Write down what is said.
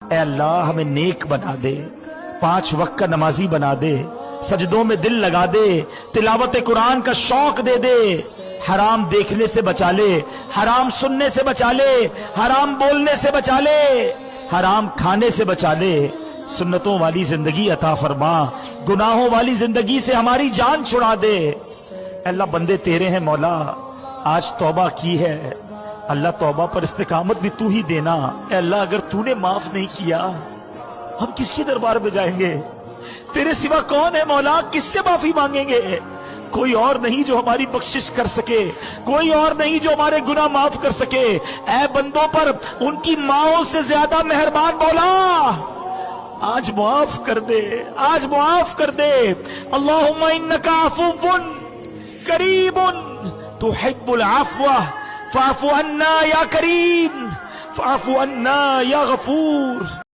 اے اللہ ہمیں نیک بنا دے، 5 وقت کا نمازی بنا دے، سجدوں میں دل لگا دے، تلاوت قرآن کا شوق دے دے، حرام دیکھنے سے بچا لے، حرام سننے سے بچا لے، حرام بولنے سے بچا لے، حرام کھانے سے بچا لے، سنتوں والی زندگی عطا فرما، گناہوں والی زندگی سے ہماری جان چھڑا دے۔ اے اللہ بندے تیرے ہیں مولا، آج توبہ کی ہے، اللہ توبہ پر استقامت بھی تو ہی دینا۔ اے اللہ اگر تو نے معاف نہیں کیا ہم کس کے دربار میں جائیں گے؟ تیرے سوا کون ہے مولا؟ کس سے معافی مانگیں گے؟ کوئی اور نہیں جو ہماری بخشش کر سکے، کوئی اور نہیں جو ہمارے گناہ معاف کر سکے۔ اے بندوں پر ان کی ماؤں سے زیادہ مہربان مولا، آج معاف کر دے، آج معاف کر دے۔ اللہم انکا عفو کریم تحب العفو فاعف عنا یا کریم، فاعف عنا یا غفور۔